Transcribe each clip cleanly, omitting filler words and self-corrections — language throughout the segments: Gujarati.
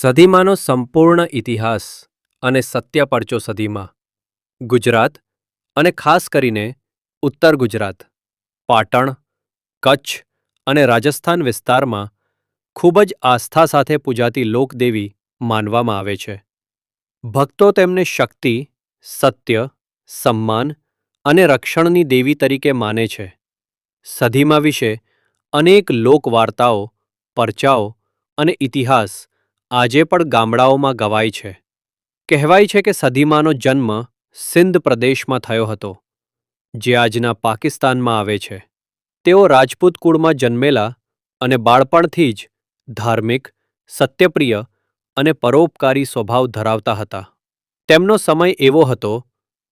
સદીમાંનો સંપૂર્ણ ઇતિહાસ અને સત્ય પરચો સદીમાં ગુજરાત અને ખાસ કરીને ઉત્તર ગુજરાત, પાટણ, કચ્છ અને રાજસ્થાન વિસ્તારમાં ખૂબ જ આસ્થા સાથે પૂજાતી લોકદેવી માનવામાં આવે છે. ભક્તો તેમને શક્તિ, સત્ય, સન્માન અને રક્ષણની દેવી તરીકે માને છે. સદીમા વિશે અનેક લોકવાર્તાઓ, પરચાઓ અને ઇતિહાસ આજે પણ ગામડાઓમાં ગવાય છે. કહેવાય છે કે સદીમાનો જન્મ સિંધ પ્રદેશમાં થયો હતો, જે આજના પાકિસ્તાનમાં આવે છે. તેઓ રાજપૂત કુળમાં જન્મેલા અને બાળપણથી જ ધાર્મિક, સત્યપ્રિય અને પરોપકારી સ્વભાવ ધરાવતા હતા. તેમનો સમય એવો હતો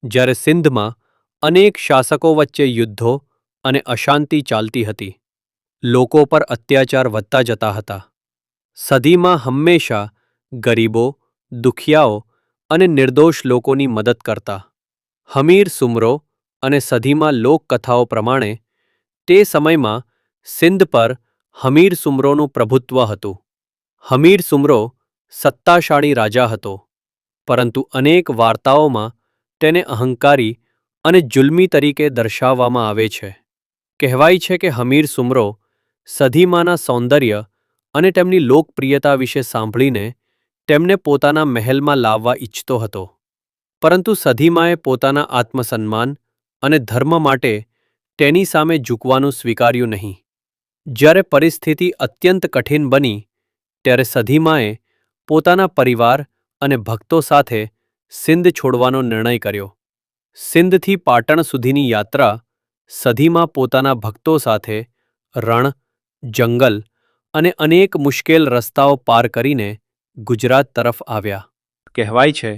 જ્યારે સિંધમાં અનેક શાસકો વચ્ચે યુદ્ધો અને અશાંતિ ચાલતી હતી. લોકો પર અત્યાચાર વધતા જતા હતા. સદીમાં હંમેશા ગરીબો, દુખિયાઓ અને નિર્દોષ લોકોની મદદ કરતા. હમીર સુમરો અને સદીમાં લોકકથાઓ પ્રમાણે તે સમયમાં સિંધ પર હમીર સુમરોનું પ્રભુત્વ હતું. હમીર સુમરો સત્તાશાળી રાજા હતો, પરંતુ અનેક વાર્તાઓમાં તેને અહંકારી અને જુલ્મી તરીકે દર્શાવવામાં આવે છે. કહેવાય છે કે હમીર સુમરો સદીમાના સૌંદર્ય અને તેમની લોકપ્રિયતા વિશે સાંભળીને તેમને પોતાના મહેલમાં લાવવા ઈચ્છતો હતો. પરંતુ સદીમાએ પોતાના આત્મસન્માન અને ધર્મ માટે તેની સામે ઝૂકવાનું સ્વીકાર્યું નહીં. જ્યારે પરિસ્થિતિ અત્યંત કઠિન બની ત્યારે સદીમાએ પોતાના પરિવાર અને ભક્તો સાથે સિંધ છોડવાનો નિર્ણય કર્યો. સિંધથી પાટણ સુધીની યાત્રા સદીમા પોતાના ભક્તો સાથે રણ, જંગલ અને અનેક મુશ્કેલ રસ્તાઓ પાર કરીને ગુજરાત તરફ આવ્યા. કહેવાય છે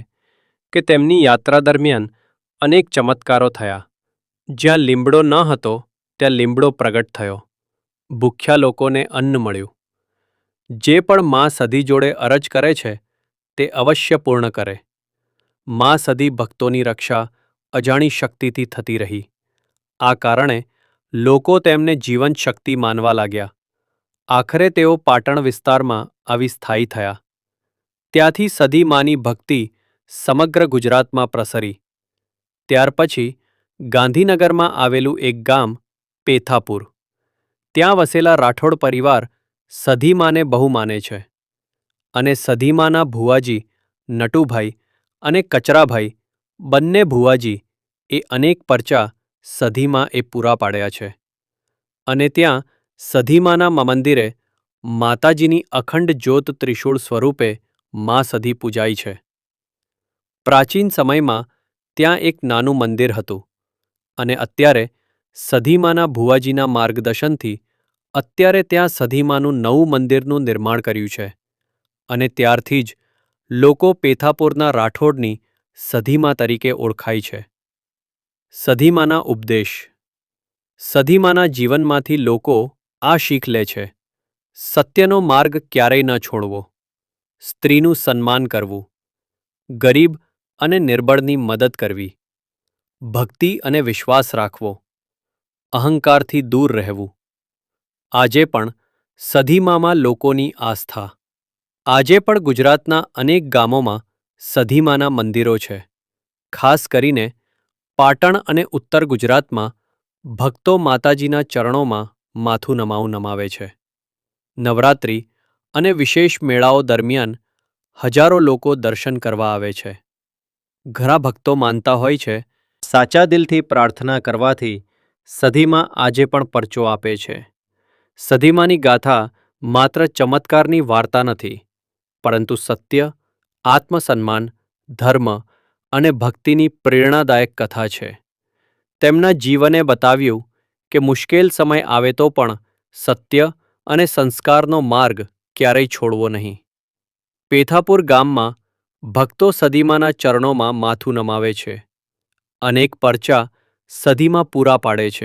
કે તેમની યાત્રા દરમિયાન અનેક ચમત્કારો થયા. જ્યાં લીમડો ન હતો ત્યાં લીમડો પ્રગટ થયો. ભૂખ્યા લોકોને અન્ન મળ્યું. જે પણ મા સદી જોડે અરજ કરે છે તે અવશ્ય પૂર્ણ કરે. મા સદી ભક્તોની રક્ષા અજાણી શક્તિથી થતી રહી. આ કારણે લોકો તેમને જીવન શક્તિ માનવા લાગ્યા. આખરે તેઓ પાટણ વિસ્તારમાં આવી સ્થાયી થયા. ત્યાંથી સદીમાની ભક્તિ સમગ્ર ગુજરાતમાં પ્રસરી. ત્યાર પછી ગાંધીનગરમાં આવેલું એક ગામ પેથાપુર, ત્યાં વસેલા રાઠોડ પરિવાર સદીમાને બહુ માને છે. અને સદીમાના ભુવાજી નટુભાઈ અને કચરાભાઈ બંને ભુવાજી એ અનેક પરચા સદીમાએ પૂરા પાડ્યા છે. અને ત્યાં સદીમાના મંદિરે માતાજીની અખંડ જ્યોત ત્રિશૂળ સ્વરૂપે મા સદી પૂજાય છે. પ્રાચીન સમયમાં ત્યાં એક નાનું મંદિર હતું અને અત્યારે સદીમાના ભુવાજીના માર્ગદર્શનથી અત્યારે ત્યાં સદીમાનું નવું મંદિરનું નિર્માણ કર્યું છે. અને ત્યારથી જ લોકો પેથાપુરના રાઠોડની સદીમા તરીકે ઓળખાય છે. સદીમાના ઉપદેશ. સદીમાના જીવનમાંથી લોકો આ શીખ લે છે: સત્યનો માર્ગ ક્યારેય ન છોડવો, સ્ત્રીનું સન્માન કરવું, ગરીબ અને નિર્બળની મદદ કરવી, ભક્તિ અને વિશ્વાસ રાખવો, અહંકારથી દૂર રહેવું. આજે પણ સદીમામાં લોકોની આસ્થા. આજે પણ ગુજરાતના અનેક ગામોમાં સદીમાના મંદિરો છે. ખાસ કરીને પાટણ અને ઉત્તર ગુજરાતમાં ભક્તો માતાજીના ચરણોમાં માથું નમાવે છે. નવરાત્રિ અને વિશેષ મેળાઓ દરમિયાન હજારો લોકો દર્શન કરવા આવે છે. ઘણા ભક્તો માનતા હોય છે સાચા દિલથી પ્રાર્થના કરવાથી સદીમા આજે પણ પરચો આપે છે. સદીમાની ગાથા માત્ર ચમત્કારની વાર્તા નથી, પરંતુ સત્ય, આત્મસન્માન, ધર્મ અને ભક્તિની પ્રેરણાદાયક કથા છે. તેમના જીવને બતાવ્યું કે મુશ્કેલ સમય આવે તો પણ સત્ય અને સંસ્કારનો માર્ગ ક્યારેય છોડવો નહીં. પેથાપુર ગામમાં ભક્તો સદીમાના ચરણોમાં માથું નમાવે છે. અનેક પરચા સદીમા પૂરા પાડે છે.